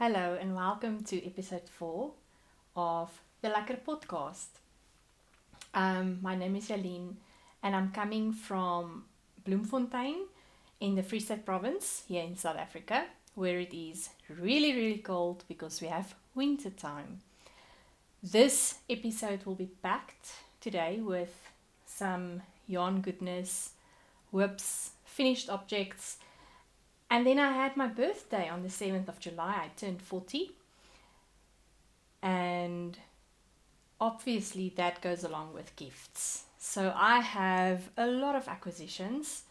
Hello and welcome to episode 4 of the Lekker podcast. My name is Jaline and I'm coming from Bloemfontein in the Free State province here in South Africa, where it is really cold because we have winter time. This episode will be packed today with some yarn goodness, whips, finished objects. And then I had my birthday on the 7th of July. I turned 40. And obviously that goes along with gifts. So I have a lot of acquisitions,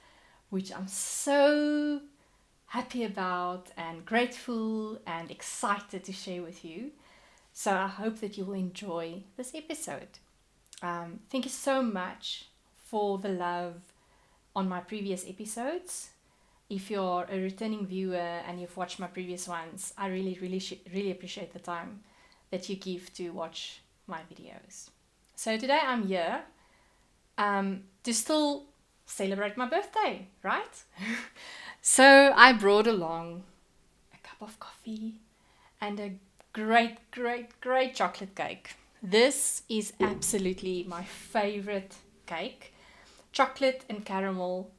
which I'm so happy about and grateful and excited to share with you. So I hope that you will enjoy this episode. Thank you so much for the love on my previous episodes. If you're a returning viewer and you've watched my previous ones, I really appreciate the time that you give to watch my videos. So today I'm here to still celebrate my birthday, right? So I brought along a cup of coffee and a great chocolate cake. This is absolutely my favorite cake. Chocolate and caramel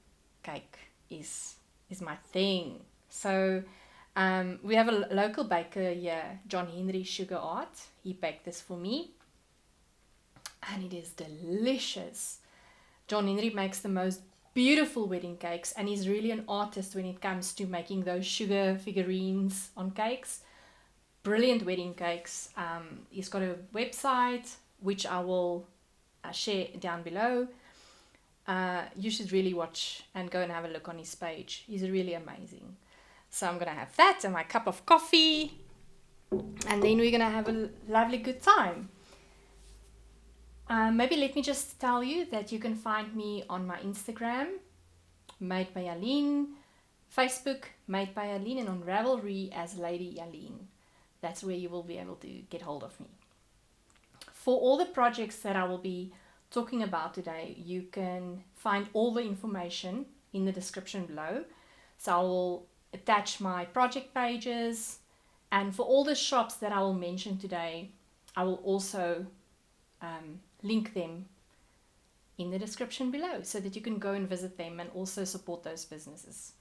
cake is my thing. So we have a local baker here, John Henry Sugar Art. He baked this for me and it is delicious. John Henry makes the most beautiful wedding cakes and he's really an artist when it comes to making those sugar figurines on cakes. Brilliant wedding cakes. He's got a website which I will share down below. You should really watch and go and have a look on his page. He's really amazing. So I'm going to have that and my cup of coffee. And then we're going to have a lovely good time. Maybe let me just tell you that you can find me on my Instagram, Made by Jaline, Facebook, Made by Jaline, and on Ravelry as Lady Jaline. That's where you will be able to get hold of me. For all the projects that I will be talking about today, you can find all the information in the description below. So I will attach my project pages, and for all the shops that I will mention today, I will also link them in the description below so that you can go and visit them and also support those businesses.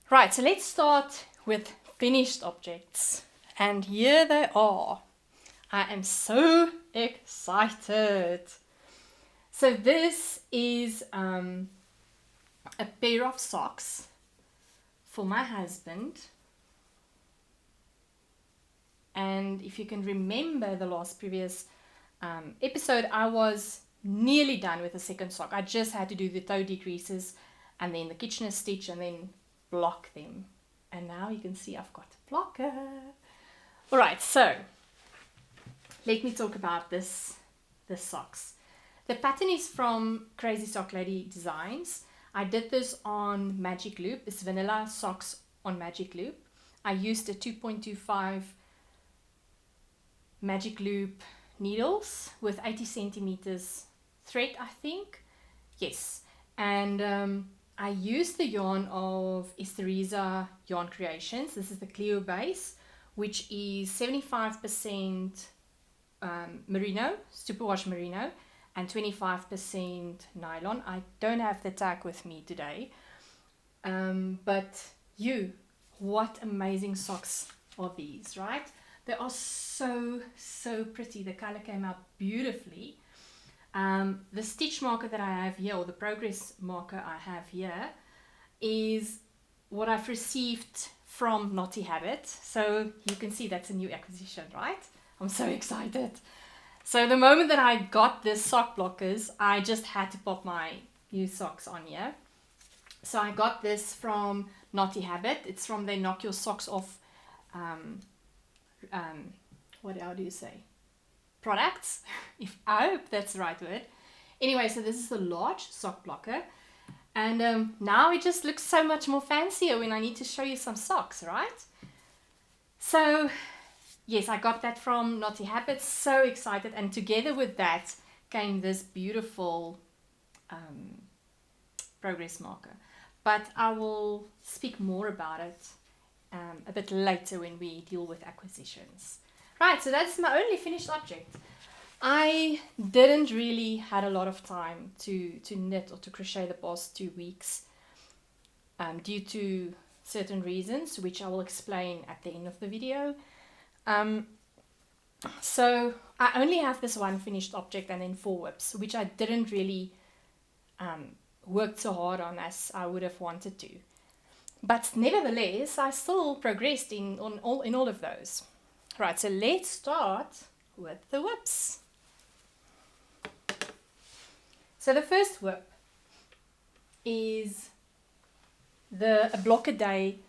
Right, so let's start with finished objects, and here they are. I am so excited. So this is a pair of socks for my husband. And if you can remember the last previous episode, I was nearly done with the second sock. I just had to do the toe decreases and then the Kitchener stitch and then block them. And now you can see I've got a blocker. All right, so let me talk about the socks. The pattern is from Crazy Sock Lady Designs. I did this on Magic Loop. It's vanilla socks on Magic Loop. I used a 2.25 Magic Loop needles with 80 centimeters thread, I think. Yes. And I used the yarn of Estereza Yarn Creations. This is the Cleo base, which is 75% merino, superwash merino, and 25% nylon. I don't have the tag with me today. But what amazing socks are these, right? They are so pretty. The color came out beautifully. The stitch marker that I have here, or the progress marker I have here, is what I've received from Naughty Habit. So you can see that's a new acquisition, right? I'm so excited. So the moment that I got the sock blockers, I just had to pop my new socks on here. So I got this from Naughty Habit. It's from their Knock Your Socks Off, how do you say? Products. I hope that's the right word. Anyway, so this is the large sock blocker. And now it just looks so much more fancier when I need to show you some socks, right? So yes, I got that from Naughty Habit. So excited. And together with that came this beautiful progress marker. But I will speak more about it a bit later when we deal with acquisitions. Right, so that's my only finished object. I didn't really had a lot of time to knit or to crochet the past 2 weeks due to certain reasons, which I will explain at the end of the video. So I only have this one finished object and then 4 whips, which I didn't really work so hard on as I would have wanted to. But nevertheless, I still progressed in all of those. Right, so let's start with the whips. So the first whip is a block a day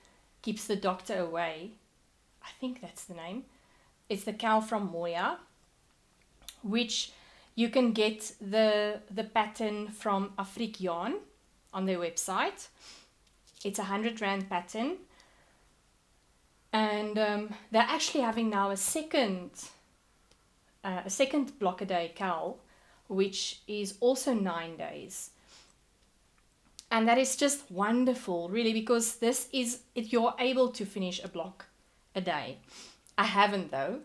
keeps the doctor away. I think that's the name. It's the Cowl from Moya, which you can get the pattern from Afrique Yarn on their website. It's a 100 Rand pattern. And they're actually having now a second block a day cowl, which is also 9 days. And that is just wonderful, really, because this is, you're able to finish a block a day. I haven't though,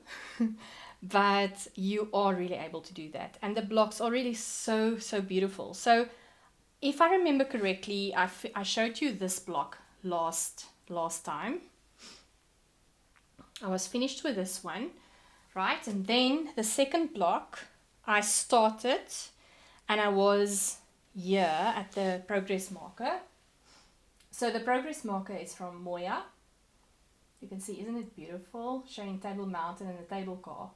but you are really able to do that. And the blocks are really so beautiful. So if I remember correctly, I showed you this block last time. I was finished with this one, right? And then the second block I started and I was here at the progress marker. So the progress marker is from Moya. You can see, isn't it beautiful? Showing Table Mountain and the table car.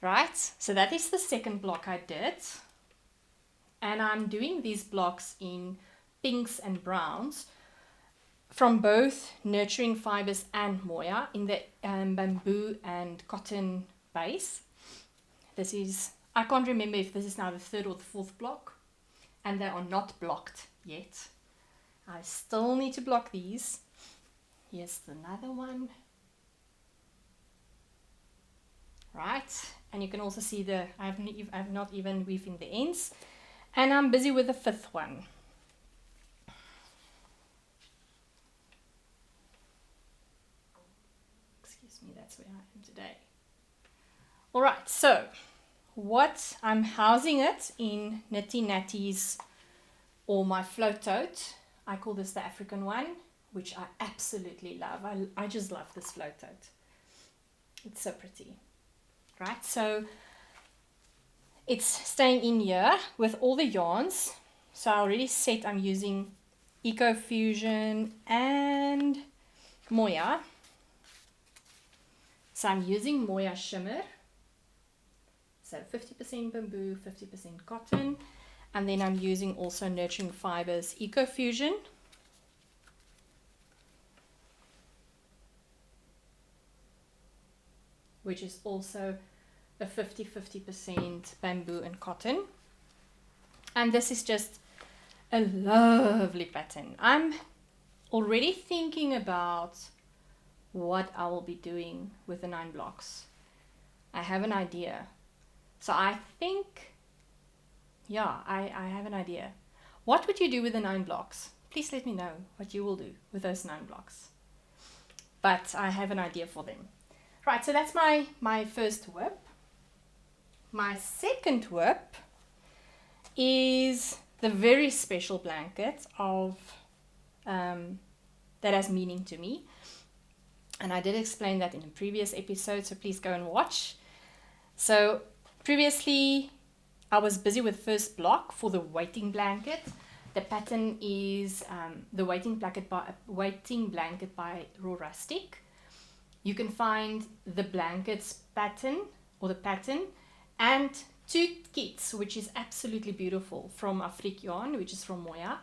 Right, so that is the second block I did. And I'm doing these blocks in pinks and browns from both Nurturing Fibers and Moya in the bamboo and cotton base. This is, I can't remember if this is now the 3rd or the 4th block, and they are not blocked yet. I still need to block these. Here's another one. Right, and you can also see I've not even weaving the ends, and I'm busy with the 5th one. Excuse me, that's where I am today. All right, so what I'm housing it in Knitty Natties or my float tote. I call this the African one, which I absolutely love. I just love this float tote. It's so pretty. Right, so it's staying in here with all the yarns. So I already said I'm using Eco Fusion and Moya. So I'm using Moya Shimmer. So 50% bamboo, 50% cotton. And then I'm using also Nurturing Fibers Eco Fusion. Which is also a 50% bamboo and cotton. And this is just a lovely pattern. I'm already thinking about what I will be doing with the 9 blocks. I have an idea. So I think, yeah, I have an idea. What would you do with the 9 blocks? Please let me know what you will do with those 9 blocks. But I have an idea for them. Right, so that's my first whip. My second whip is the very special blanket of that has meaning to me. And I did explain that in a previous episode, so please go and watch. So previously I was busy with first block for the waiting blanket. The pattern is the waiting blanket by Raw Rustic. You can find the blankets pattern or the pattern and 2 kits, which is absolutely beautiful, from Afrique Yarn, which is from Moya,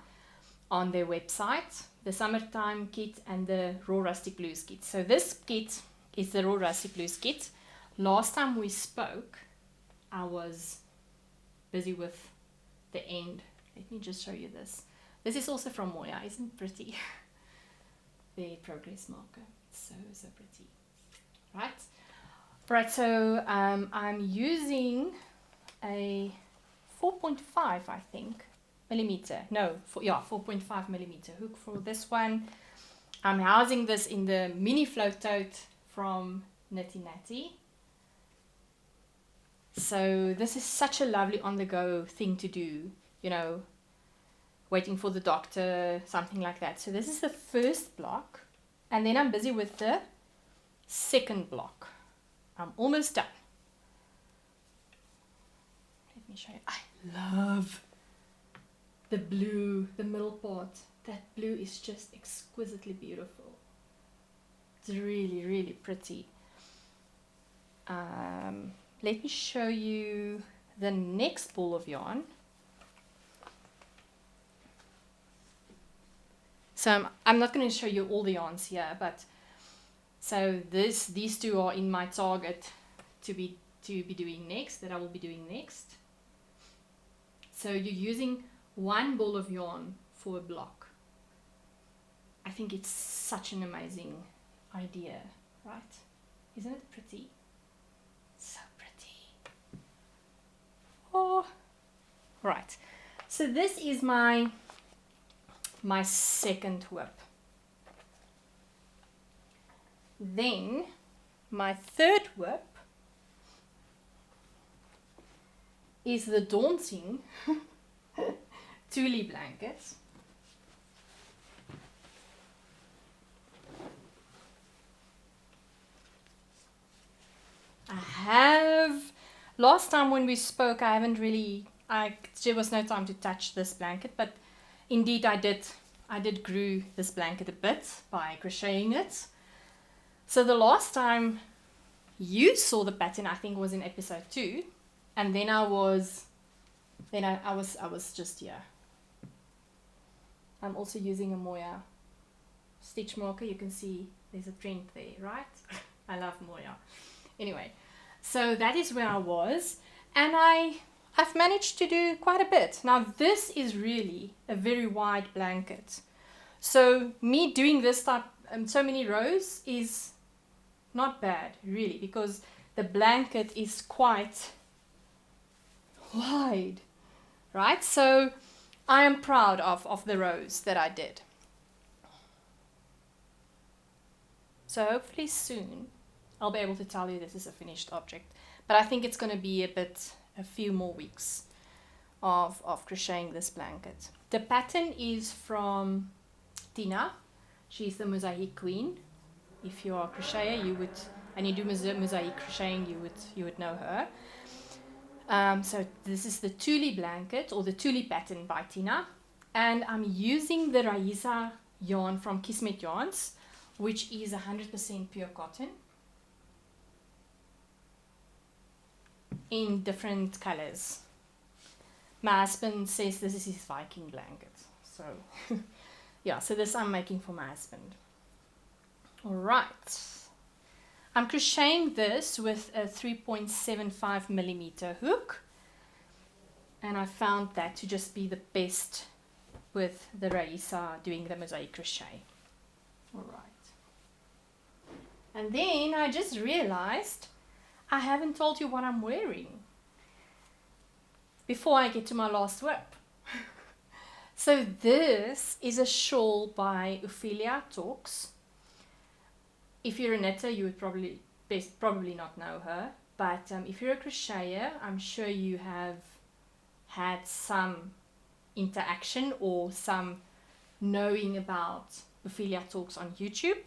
on their website. The summertime kit and the Raw Rustic Blues kit. So this kit is the Raw Rustic Blues kit. Last time we spoke, I was busy with the end. Let me just show you this. This is also from Moya. Isn't it pretty? The progress marker. So pretty. Right, so I'm using a 4.5, I think, millimeter. No, 4.5 millimeter hook for this one. I'm housing this in the mini float tote from Nitty Natty. So this is such a lovely on-the-go thing to do, you know, waiting for the doctor, something like that. So this is the first block, and then I'm busy with the second block. I'm almost done. Let me show you. I love the blue, the middle part. That blue is just exquisitely beautiful. It's really, really pretty. Let me show you the next ball of yarn. So I'm not going to show you all the yarns here, but so these two are in my target to be doing next, that I will be doing next. So you're using one ball of yarn for a block. I think it's such an amazing idea, right? Isn't it pretty? So pretty. Oh, right. So this is my second whip. Then my third whip is the daunting Thule blanket. Last time when we spoke, there was no time to touch this blanket, but indeed I did grew this blanket a bit by crocheting it. So the last time you saw the pattern, I think, was in episode 2, and then I was just here. I'm also using a Moya stitch marker. You can see there's a print there, right? I love Moya. Anyway, so that is where I was, and I've managed to do quite a bit. Now this is really a very wide blanket, so me doing this type so many rows is not bad really, because the blanket is quite wide, right? So I am proud of the rows that I did. So hopefully soon I'll be able to tell you this is a finished object, but I think it's going to be a few more weeks of crocheting this blanket. The pattern is from Tina. She's the mosaic queen. If you are a crocheter, and you do mosaic crocheting, you would know her. So this is the Thule blanket, or the Thule pattern by Tina, and I'm using the Raisa yarn from Kismet Yarns, which is 100% pure cotton in different colors. My husband says this is his Viking blanket, so yeah, so this I'm making for my husband. All right, I'm crocheting this with a 3.75 millimeter hook, and I found that to just be the best with the Raisa doing the mosaic crochet. All right, and then I just realized I haven't told you what I'm wearing before I get to my last whip. So this is a shawl by Ophelia Talks. If you're a knitter, you would probably not know her, but if you're a crocheter, I'm sure you have had some interaction or some knowing about Ophelia Talks on YouTube.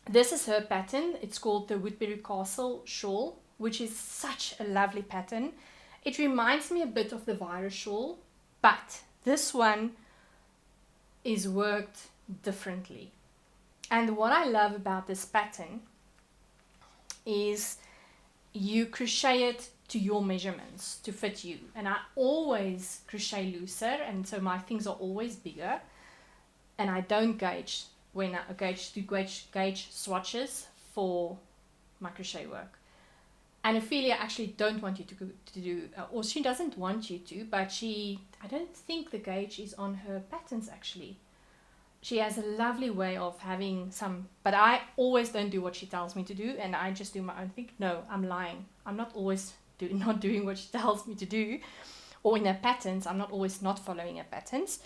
This is her pattern. It's called the Woodbury Castle shawl, which is such a lovely pattern. It reminds me a bit of the Vira shawl, but this one is worked differently. And what I love about this pattern is you crochet it to your measurements, to fit you. And I always crochet looser, and so my things are always bigger. And I don't gauge when I gauge swatches for my crochet work. And Ophelia actually don't want you to do, or she doesn't want you to, but I don't think the gauge is on her patterns actually. She has a lovely way of having some, but I always don't do what she tells me to do, and I just do my own thing. No, I'm lying. I'm not always not doing what she tells me to do, or in her patterns, I'm not always not following her patterns.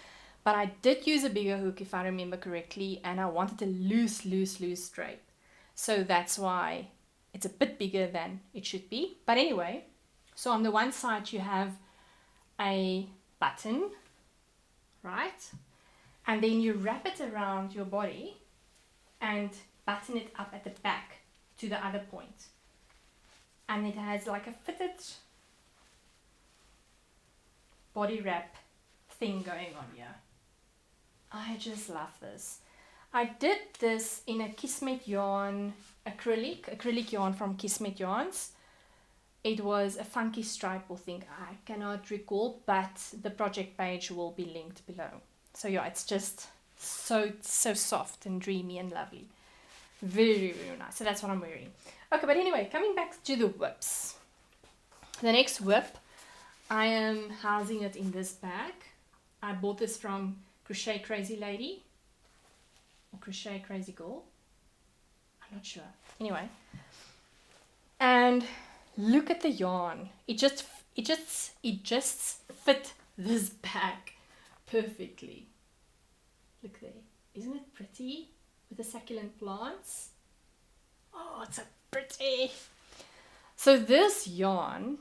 But I did use a bigger hook if I remember correctly, and I wanted a loose drape. So that's why it's a bit bigger than it should be. But anyway, so on the one side you have a button, right? And then you wrap it around your body and button it up at the back to the other point. And it has like a fitted body wrap thing going on here. I just love this. I did this in a Kismet yarn acrylic yarn from Kismet Yarns. It was a funky stripe or thing, I cannot recall, but the project page will be linked below. So yeah, it's just so soft and dreamy and lovely. Very nice. So that's what I'm wearing. Okay, but anyway, coming back to the whips. The next whip, I am housing it in this bag. I bought this from Crochet Crazy Lady or Crochet Crazy Girl. I'm not sure. Anyway, and look at the yarn. It just fit this bag perfectly. Look there. Isn't it pretty with the succulent plants? Oh, it's so pretty. So this yarn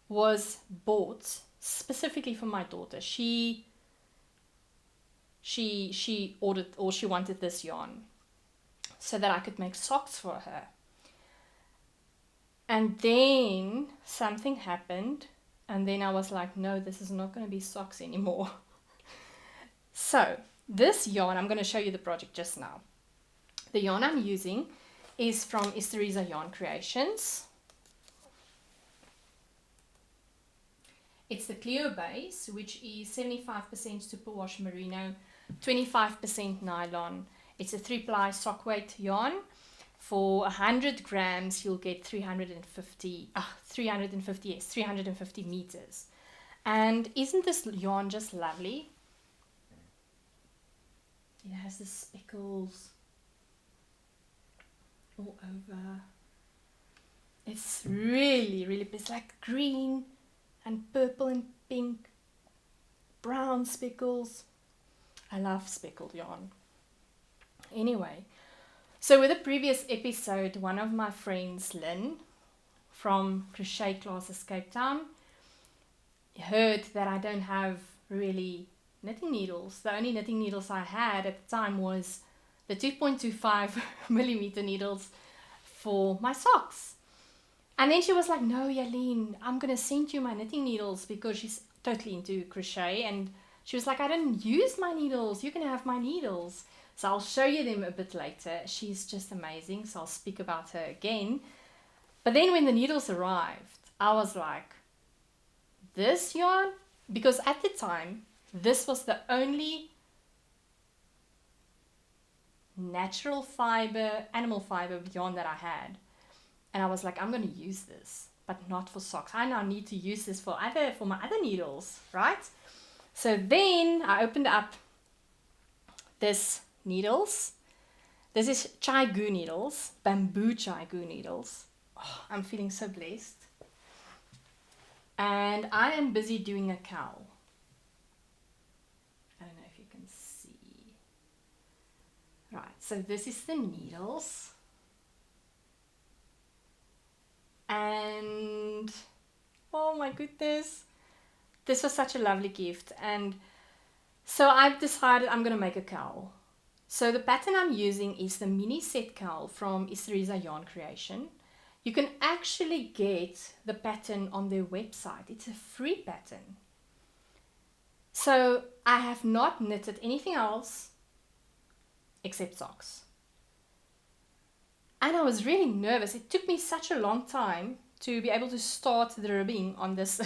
was bought specifically for my daughter. She ordered, or she wanted this yarn so that I could make socks for her. And then something happened, and then I was like, no, this is not going to be socks anymore. So this yarn, I'm going to show you the project just now. The yarn I'm using is from Theresa Yarn Creations. It's the Cleo base, which is 75% superwash merino, 25% nylon. It's a 3-ply sock weight yarn. For 100 grams, you'll get 350 meters. And isn't this yarn just lovely? It has the speckles all over. It's really, it's like green and purple and pink, brown speckles. I love speckled yarn. Anyway, so with the previous episode, one of my friends, Lynn, from Crochet Classes Cape Town, heard that I don't have really knitting needles. The only knitting needles I had at the time was the 2.25 millimeter needles for my socks. And then she was like, no, Yaleen, I'm going to send you my knitting needles, because she's totally into crochet. And she was like, I don't use my needles. You can have my needles. So I'll show you them a bit later. She's just amazing. So I'll speak about her again. But then when the needles arrived, I was like, this yarn? Because at the time, this was the only natural fiber, animal fiber yarn that I had. And I was like, I'm going to use this, but not for socks. I now need to use this for my other needles, right? So then I opened up this needles. This is chai gu needles, bamboo chai gu needles. Oh, I'm feeling so blessed. And I am busy doing a cowl. I don't know if you can see. Right, so this is the needles. And oh my goodness, this was such a lovely gift. And so I've decided I'm going to make a cowl. So the pattern I'm using is the mini set cowl from Theresa Yarn Creation. You can actually get the pattern on their website. It's a free pattern. So I have not knitted anything else except socks. And I was really nervous. It took me such a long time to be able to start the ribbing on this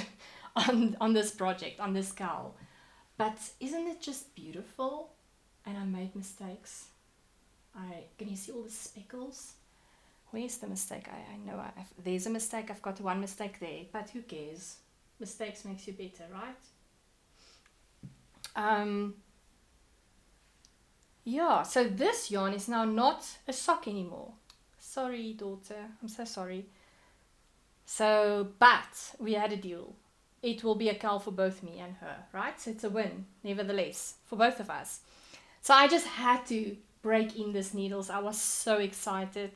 on this project, on this cowl. But isn't it just beautiful? And I made mistakes. Can you see all the speckles? Where's the mistake? I know there's a mistake. I've got one mistake there, but who cares? Mistakes makes you better, right? Yeah, so this yarn is now not a sock anymore. Sorry, daughter. I'm so sorry. So, but we had a deal. it will be a cowl for both me and her, right? So it's a win, nevertheless, for both of us. So I just had to break in these needles. I was so excited,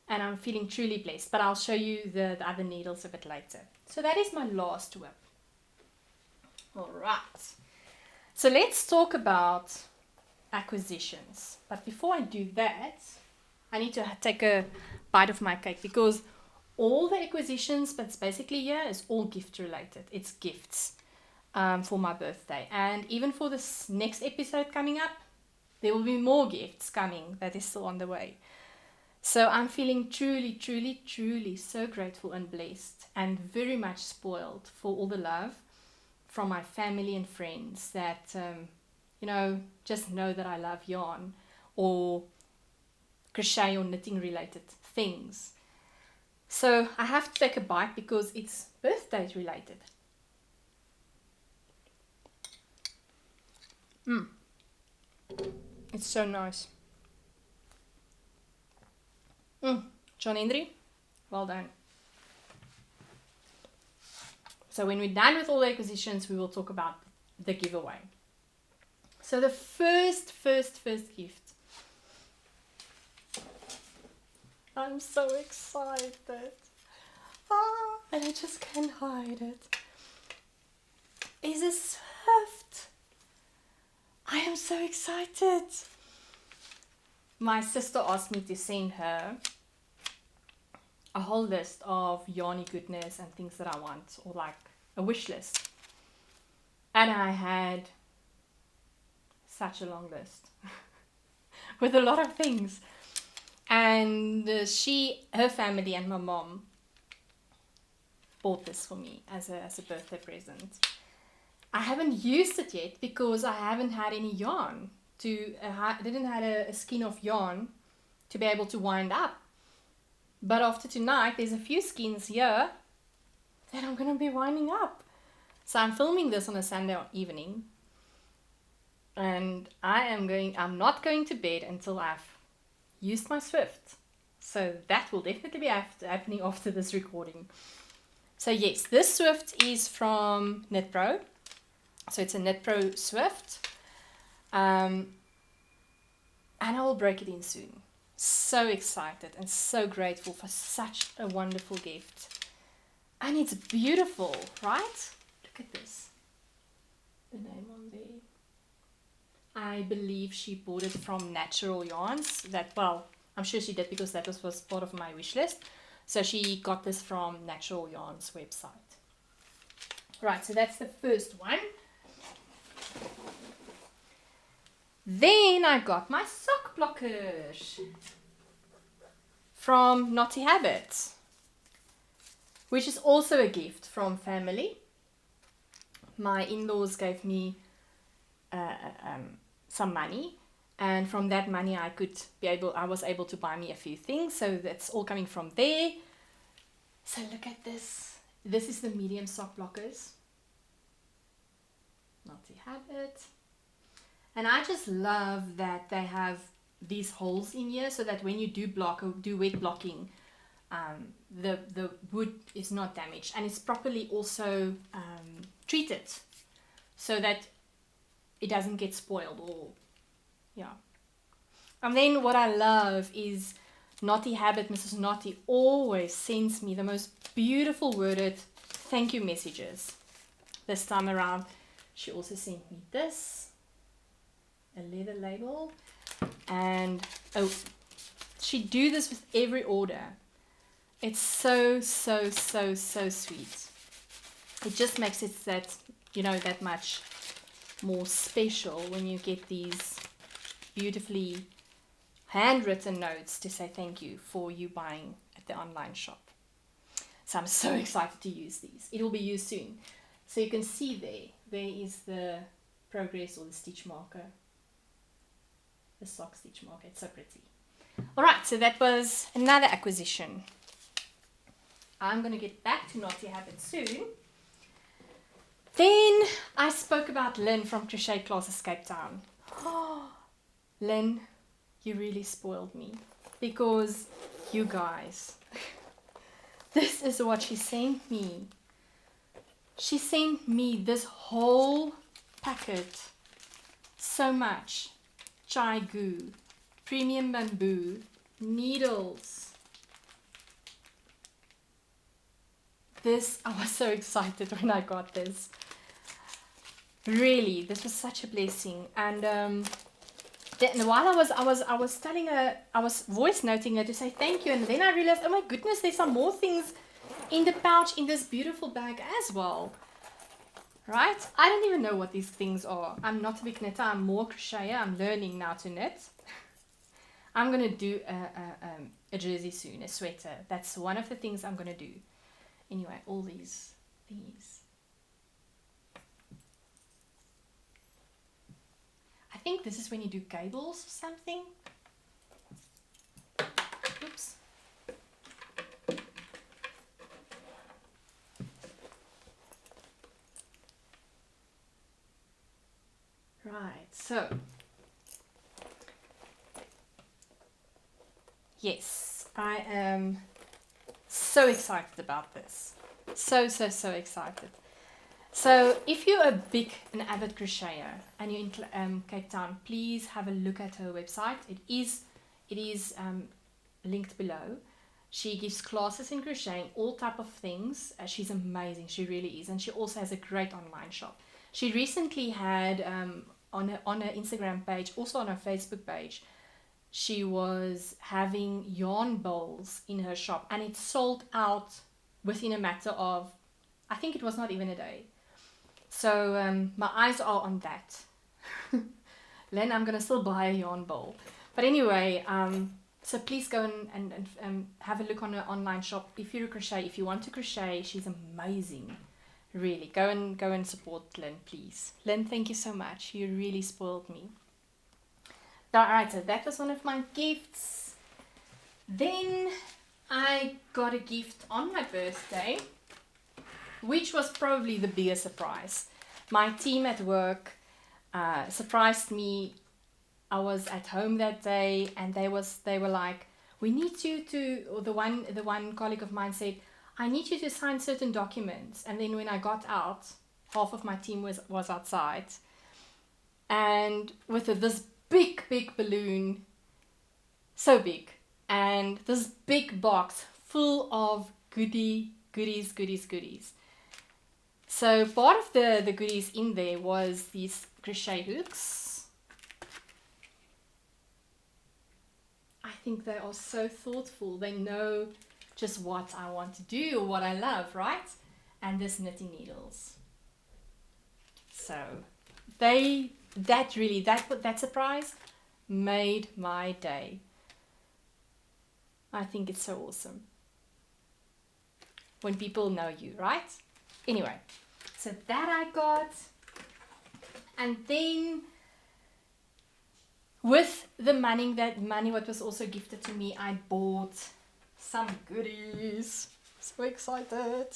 and I'm feeling truly blessed. But I'll show you the other needles a bit later. So that is my last whip. All right. So let's talk about acquisitions. But before I do that, I need to take a bite of my cake, because all the acquisitions, but it's basically here, is all gift related. It's gifts for my birthday. And even for this next episode coming up, there will be more gifts coming that is still on the way. So I'm feeling truly, truly, truly so grateful and blessed, and very much spoiled for all the love from my family and friends that, just know that I love yarn or crochet or knitting related things. So I have to take a bite because it's birthday related. It's so nice. John Henry, well done. So when we're done with all the acquisitions, we will talk about the giveaway. So the first gift. I'm so excited. And I just can't hide it. Is a Swift. I am so excited. My sister asked me to send her a whole list of yarny goodness and things that I want, or like a wish list. And I had such a long list with a lot of things. And her family and my mom bought this for me as a birthday present. I haven't used it yet because I haven't had any yarn. I didn't have a skein of yarn to be able to wind up. But after tonight, there's a few skeins here that I'm going to be winding up. So I'm filming this on a Sunday evening. And I'm not going to bed until I've used my Swift. So that will definitely be happening after this recording. So yes, this Swift is from Knit Pro. So it's a Knit Pro Swift. And I will break it in soon. So excited and so grateful for such a wonderful gift. And it's beautiful, right? Look at this. The name on there. I believe she bought it from Natural Yarns. I'm sure she did because that was part of my wish list. So she got this from Natural Yarns website. Right, so that's the first one. Then I got my sock blockers from Naughty Habits, which is also a gift from family. My in-laws gave me some money, and from that money I was able to buy me a few things. So that's all coming from there. So look at this. This is the medium sock blockers. Naughty Habit. And I just love that they have these holes in here so that when you do wet blocking, the wood is not damaged, and it's properly also treated so that it doesn't get spoiled And then what I love is Naughty Habit, Mrs. Naughty always sends me the most beautiful worded thank you messages. This time around, she also sent me this, a leather label, and she do this with every order. It's so sweet. It just makes it that much more special when you get these beautifully handwritten notes to say thank you for you buying at the online shop. So I'm so excited to use these. It will be used soon. So you can see there is the progress or the stitch marker. The sock stitch marker. It's so pretty. Alright, so that was another acquisition. I'm going to get back to Naughty Habit soon. Then I spoke about Lynn from Crochet Classes Cape Town. Oh, Lynn, you really spoiled me. Because you guys, this is what she sent me. She sent me this whole packet. So much. Chai goo, premium bamboo, needles. This, I was so excited when I got this. Really, this was such a blessing. And then while I was telling her, I was voice noting her to say thank you, and then I realized, oh my goodness, there's some more things in the pouch in this beautiful bag as well. Right? I don't even know what these things are. I'm not a big knitter. I'm more crocheter. I'm learning now to knit. I'm gonna do a jersey soon, a sweater. That's one of the things I'm gonna do. Anyway, all these thingies. I think this is when you do cables or something. Oops. Right, so yes, I am so excited about this. So excited. So if you're an avid crocheter and you're in Cape Town, please have a look at her website. It is linked below. She gives classes in crocheting, all type of things. She's amazing. She really is. And she also has a great online shop. She recently had on her Instagram page, also on her Facebook page, she was having yarn bowls in her shop, and it sold out within a matter of, I think it was not even a day. So my eyes are on that. Then I'm gonna still buy a yarn bowl. But anyway, so please go and have a look on her online shop. If you're a crochet, if you want to crochet, she's amazing. Really, go and support Lynn, please. Lynn, thank you so much. You really spoiled me. Alright, so that was one of my gifts. Then I got a gift on my birthday, which was probably the biggest surprise. My team at work surprised me. I was at home that day, and they were like, we need you to, or the one colleague of mine said, I need you to sign certain documents. And then when I got out, half of my team was outside, and with this big balloon, so big, and this big box full of goodies. So part of the goodies in there was these crochet hooks. I think they are so thoughtful. They know just what I want to do or what I love, right? And this knitting needles. So that surprise made my day. I think it's so awesome when people know you, right? Anyway, so that I got. And then with the money what was also gifted to me, I bought some goodies. So excited.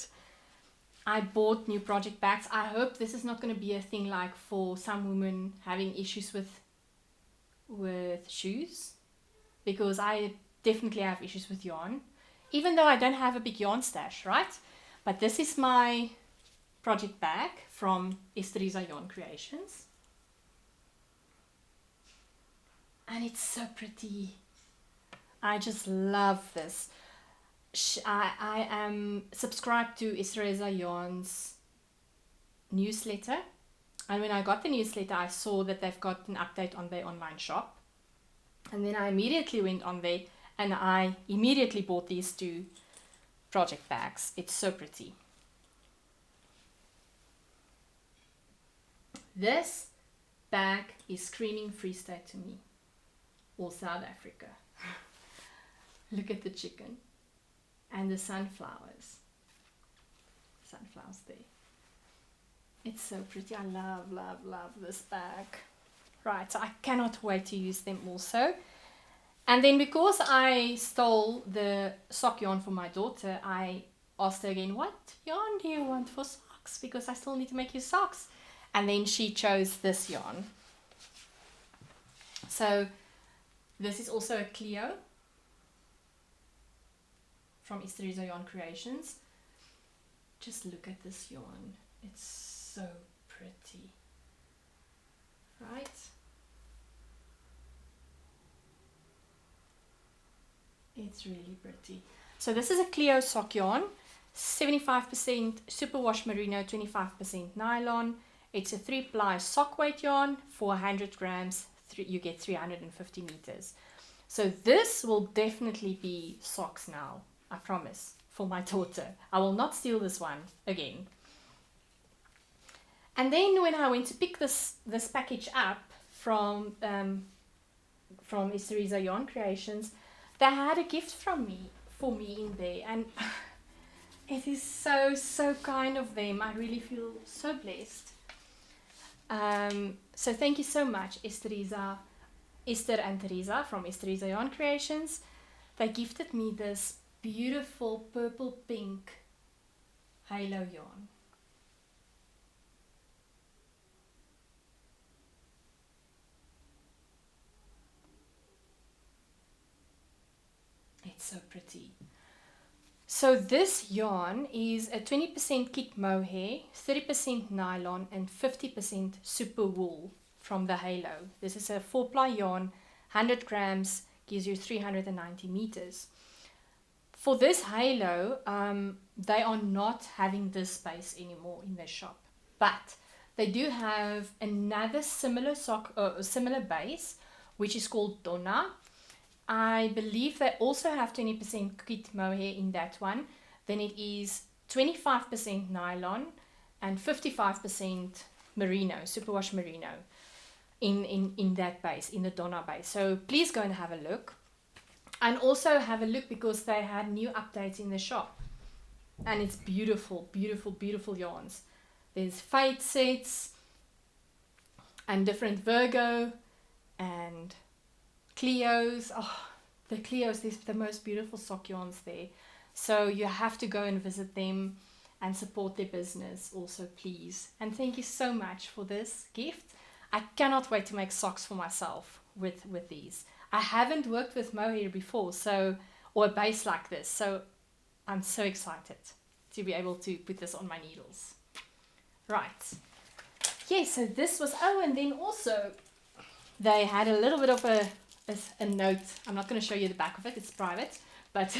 I bought new project bags. I hope this is not going to be a thing like for some women having issues with shoes, because I definitely have issues with yarn, even though I don't have a big yarn stash, right? But this is my project bag from Estereza Yarn Creations, and it's so pretty. I just love this. I am subscribed to Estereza Yarn's newsletter, and when I got the newsletter, I saw that they've got an update on their online shop, and then I immediately went on there and I immediately bought these two project bags. It's so pretty. This bag is screaming Free State to me, or South Africa. Look at the chicken. And the sunflowers there. It's so pretty. I love this bag. Right, so I cannot wait to use them also. And then because I stole the sock yarn for my daughter, I asked her again, what yarn do you want for socks? Because I still need to make you socks. And then she chose this yarn. So this is also a Clio from Estereza Yarn Creations. Just look at this yarn. It's so pretty, right? It's really pretty. So this is a Clio sock yarn, 75% superwash merino, 25% nylon. It's a 3-ply sock weight yarn for 100 grams. You get 350 meters. So this will definitely be socks now, I promise, for my daughter. I will not steal this one again. And then when I went to pick this package up from Estereza Yarn Creations, they had a gift for me in there, and it is so kind of them. I really feel so blessed. So thank you so much, Esther and Teresa from Estereza Yarn Creations. They gifted me this beautiful purple pink halo yarn. It's so pretty. So this yarn is a 20% kit mohair, 30% nylon and 50% super wool from the halo. This is a 4-ply yarn, 100 grams, gives you 390 meters. For this halo, they are not having this space anymore in their shop, but they do have another similar similar base, which is called Donna. I believe they also have 20% kit mohair in that one. Then it is 25% nylon and 55% merino, superwash merino in that base, in the Donna base. So please go and have a look. And also have a look because they had new updates in the shop. And it's beautiful, beautiful, beautiful yarns. There's fade sets and different Virgo and Clios. Oh, the Clios, these are the most beautiful sock yarns there. So you have to go and visit them and support their business also, please. And thank you so much for this gift. I cannot wait to make socks for myself with these. I haven't worked with mohair before, or a base like this, so I'm so excited to be able to put this on my needles. Right. Yeah, so this was, and then also they had a little bit of a note. I'm not going to show you the back of it, it's private, but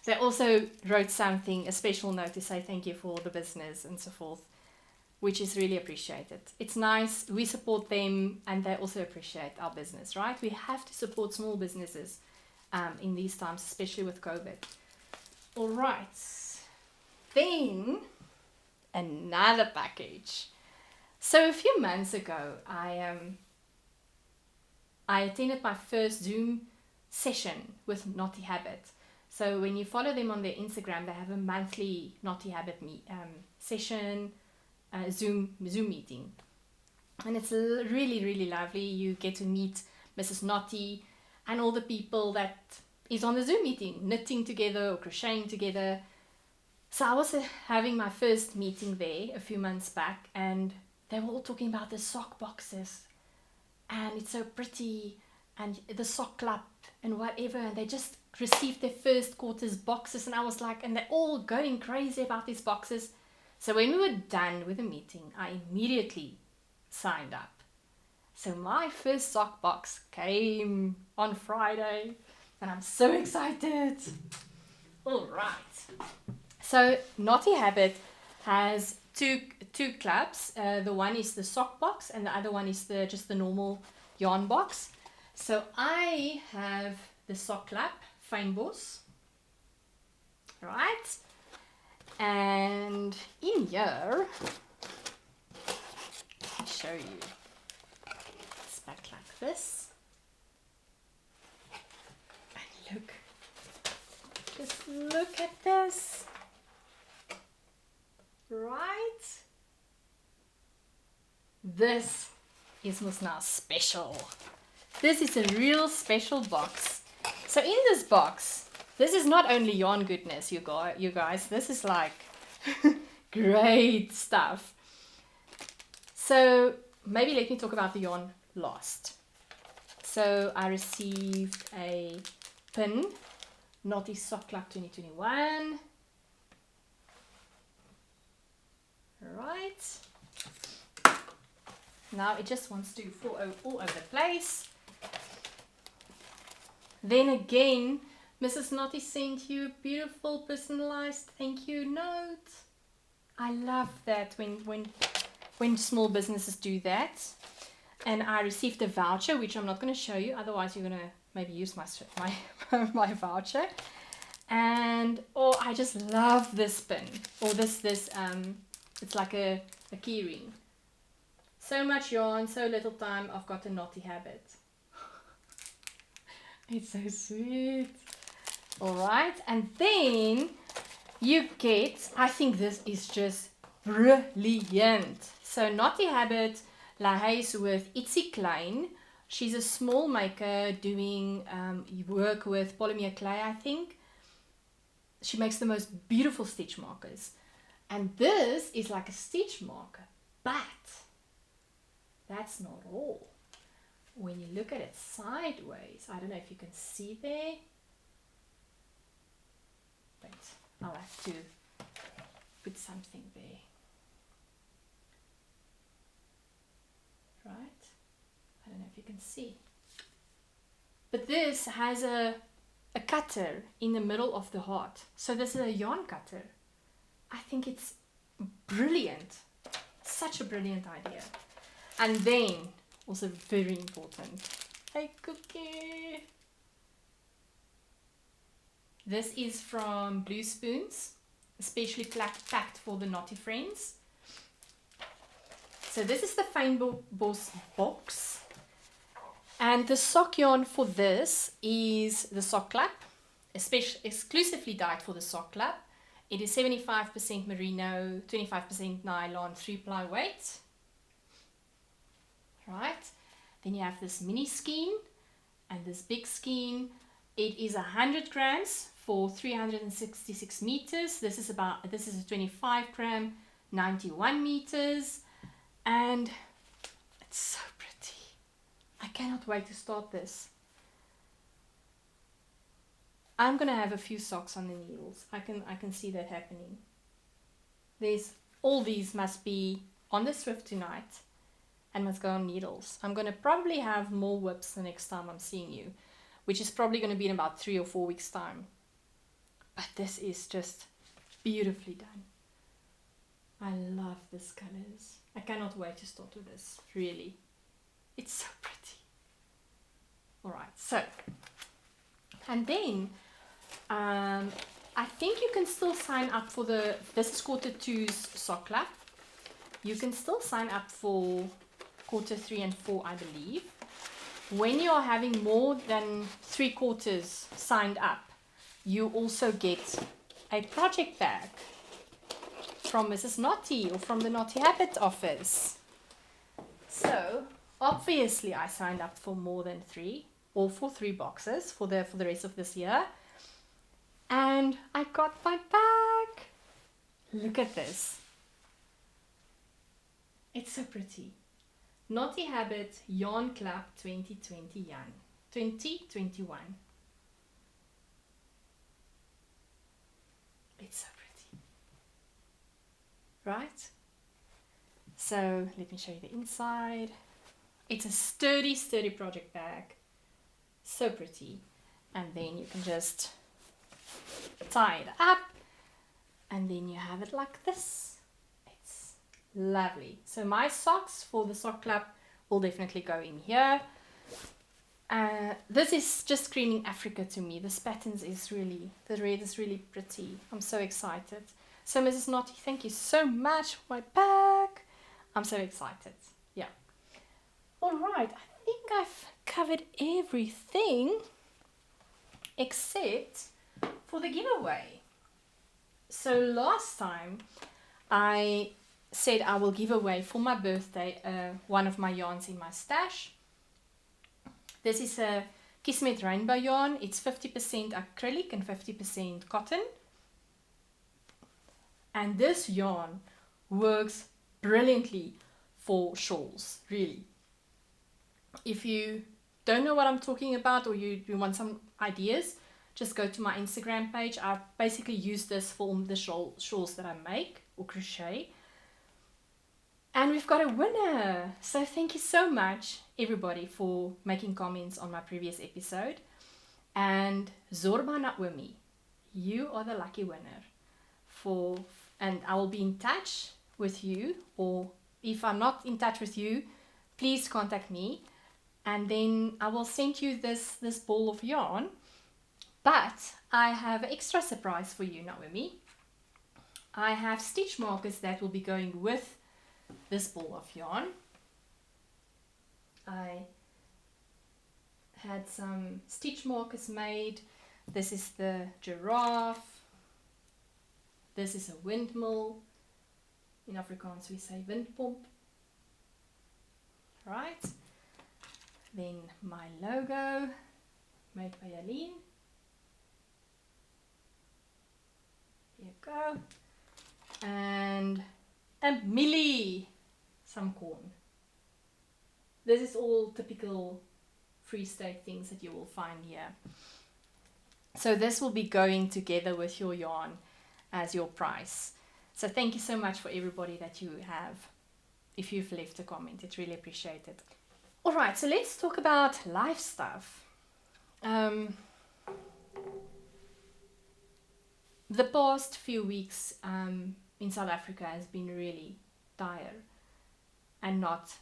they also wrote something, a special note to say thank you for the business and so forth, which is really appreciated. It's nice, we support them and they also appreciate our business, right? We have to support small businesses in these times, especially with COVID. All right, then another package. So a few months ago, I attended my first Zoom session with Naughty Habit. So when you follow them on their Instagram, they have a monthly Naughty Habit session, Zoom meeting. And it's really, really lovely. You get to meet Mrs. Naughty and all the people that is on the Zoom meeting, knitting together or crocheting together. So I was having my first meeting there a few months back, and they were all talking about the sock boxes. And it's so pretty, and the sock club and whatever, and they just received their first quarter's boxes, and I was like, and they're all going crazy about these boxes. So when we were done with the meeting, I immediately signed up. So my first sock box came on Friday, and I'm so excited. All right. So Naughty Habit has two clubs. The one is the sock box and the other one is just the normal yarn box. So I have the sock club, Fynbos, right? And in here, I'll show you. It's back like this. And look, just look at this. Right? This is now special. This is a real special box. So in this box, this is not only yarn goodness, you guys. This is like great stuff. So maybe let me talk about the yarn last. So I received a pin, Naughty Sock Club 2021. Alright. Now it just wants to fall all over the place. Then again, Mrs. Naughty sent you a beautiful personalized thank you note. I love that when small businesses do that. And I received a voucher, which I'm not going to show you, otherwise you're going to maybe use my my voucher. And oh, I just love this pin, or this it's like a key ring. So much yarn, so little time, I've got a naughty habit. It's so sweet. All right, and then you get, I think this is just brilliant. So Naughty Habit lies with Itsy Klein. She's a small maker doing work with polymer clay, I think. She makes the most beautiful stitch markers. And this is like a stitch marker, but that's not all. When you look at it sideways, I don't know if you can see there. Wait, I'll have to put something there. Right? I don't know if you can see. But this has a cutter in the middle of the heart. So this is a yarn cutter. I think it's brilliant. Such a brilliant idea. And then, also very important, a cookie. This is from Blue Spoons, especially packed for the naughty friends. So this is the Fynbos box. And the sock yarn for this is the sock clap, exclusively dyed for the sock clap. It is 75% merino, 25% nylon, 3-ply weight. Right, then you have this mini skein and this big skein. It is 100 grams for 366 meters. This is a 25 gram, 91 meters, and it's so pretty. I cannot wait to start this. I'm gonna have a few socks on the needles. I can see that happening. All these must be on the Swift tonight and must go on needles. I'm gonna probably have more whips the next time I'm seeing you, which is probably gonna be in about 3 or 4 weeks time. But this is just beautifully done. I love these colors. I cannot wait to start with this, really. It's so pretty. All right, so, and then I think you can still sign up for this is quarter 2's sock lap. You can still sign up for quarter 3 and 4, I believe. When you are having more than 3 quarters signed up, you also get a project bag from Mrs. Naughty or from the Naughty Habit office. So obviously I signed up for more than 3 or for 3 boxes for the rest of this year. And I got my bag. Look at this. It's so pretty. Naughty Habit Yarn Club 2021. It's so pretty. Right? So let me show you the inside. It's a sturdy project bag. So pretty. And then you can just tie it up. And then you have it like this. It's lovely. So my socks for the sock club will definitely go in here. This is just screaming Africa to me. This pattern is really, the red is really pretty. I'm so excited. So Mrs. Naughty, thank you so much for my bag. I'm so excited. Yeah. All right. I think I've covered everything except for the giveaway. So last time I said I will give away for my birthday one of my yarns in my stash. This is a Kismet rainbow yarn. It's 50% acrylic and 50% cotton. And this yarn works brilliantly for shawls, really. If you don't know what I'm talking about or you want some ideas, just go to my Instagram page. I basically use this for the shawls that I make or crochet. And we've got a winner. So thank you so much, everybody, for making comments on my previous episode. And Zorba Naomi, you are the lucky winner. And I will be in touch with you, or if I'm not in touch with you, please contact me, and then I will send you this ball of yarn. But I have an extra surprise for you, Naomi. I have stitch markers that will be going with this ball of yarn. I had some stitch markers made. This is the giraffe. This is a windmill. In Afrikaans we say windpomp. Right. Then my logo made by Aline. Here you go. And a millie, some corn. This is all typical Free State things that you will find here. So this will be going together with your yarn as your prize. So thank you so much for everybody that you have. If you've left a comment, it's really appreciated. All right, so let's talk about life stuff. The past few weeks in South Africa has been really dire and not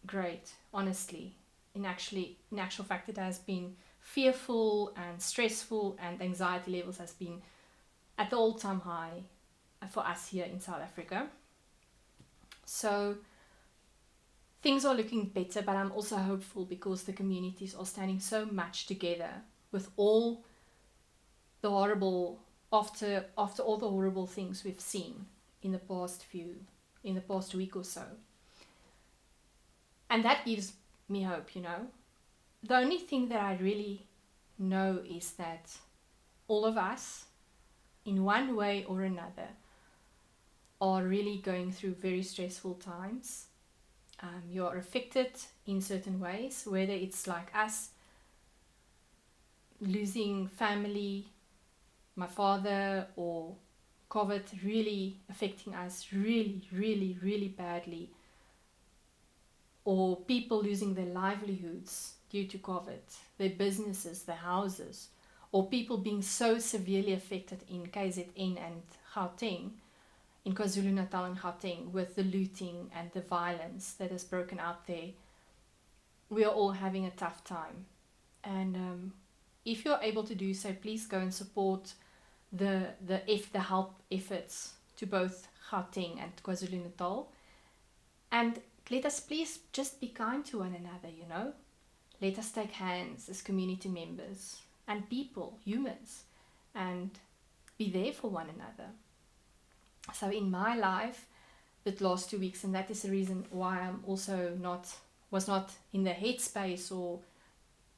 great, honestly. In actual fact, it has been fearful and stressful, and anxiety levels has been at the all-time high for us here in South Africa. So things are looking better, but I'm also hopeful because the communities are standing so much together with all the horrible, after all the horrible things we've seen in the past week or so. And that gives me hope, you know. The only thing that I really know is that all of us, in one way or another, are really going through very stressful times. You are affected in certain ways, whether it's like us losing family, my father, or COVID really affecting us really, really, really badly, or people losing their livelihoods due to COVID, their businesses, their houses, or people being so severely affected in KZN and Gauteng, in KwaZulu-Natal and Gauteng, with the looting and the violence that has broken out there. We are all having a tough time. And if you're able to do so, please go and support the help efforts to both Gauteng and KwaZulu-Natal. And let us please just be kind to one another, you know. Let us take hands as community members and people, humans, and be there for one another. So in my life, the last 2 weeks, and that is the reason why I'm also was not in the headspace or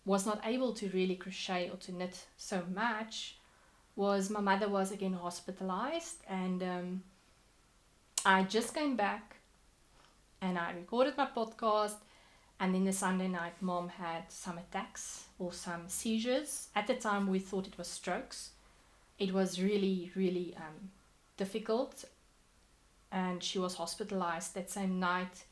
was not able to really crochet or to knit so much, was my mother was again hospitalized, and I just came back and I recorded my podcast, and then the Sunday night mom had some attacks or some seizures. At the time we thought it was strokes. It was really, really difficult, and she was hospitalized that same night.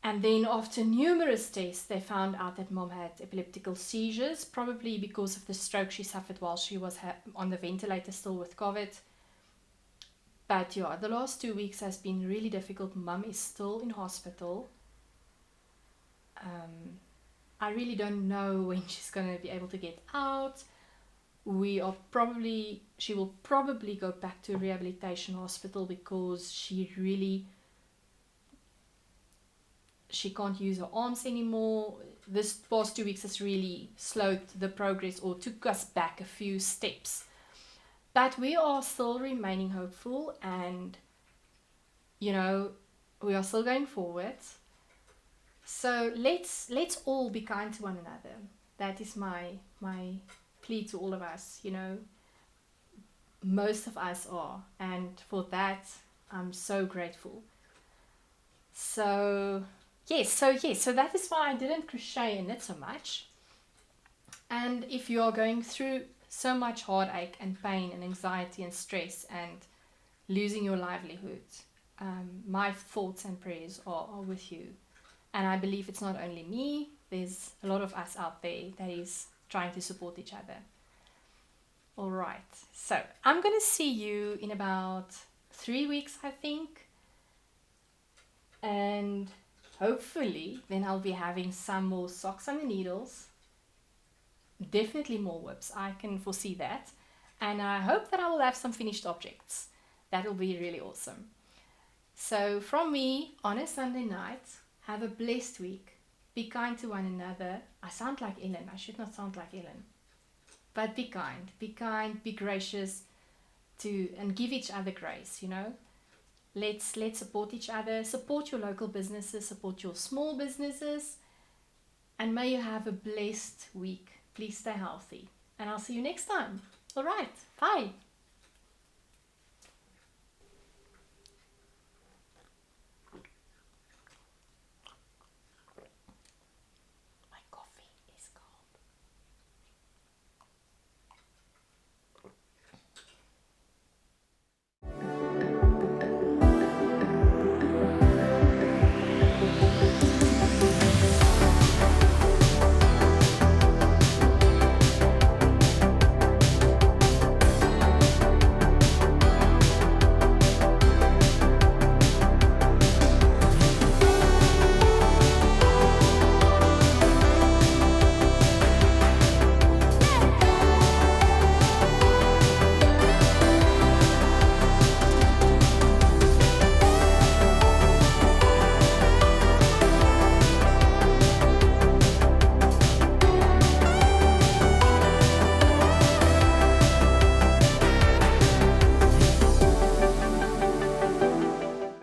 And then after numerous tests, they found out that mom had epileptical seizures, probably because of the stroke she suffered while she was on the ventilator still with COVID. But yeah, the last 2 weeks has been really difficult. Mum is still in hospital. I really don't know when she's going to be able to get out. She will probably go back to rehabilitation hospital because she can't use her arms anymore. This past 2 weeks has really slowed the progress or took us back a few steps. But we are still remaining hopeful, and, you know, we are still going forward. So let's all be kind to one another. That is my plea to all of us, you know. Most of us are, and for that I'm so grateful. So that is why I didn't crochet and knit so much. And if you are going through so much heartache and pain and anxiety and stress and losing your livelihood, my thoughts and prayers are with you. And I believe it's not only me, there's a lot of us out there that is trying to support each other. All right, so I'm going to see you in about 3 weeks, I think. And hopefully then I'll be having some more socks on the needles. Definitely more whips, I can foresee that. And I hope that I will have some finished objects. That will be really awesome. So from me on a Sunday night, have a blessed week. Be kind to one another. I sound like Ellen. I should not sound like Ellen. But be kind, be gracious and give each other grace, you know. Let's support each other. Support your local businesses, support your small businesses. And may you have a blessed week. Please stay healthy. And I'll see you next time. All right. Bye.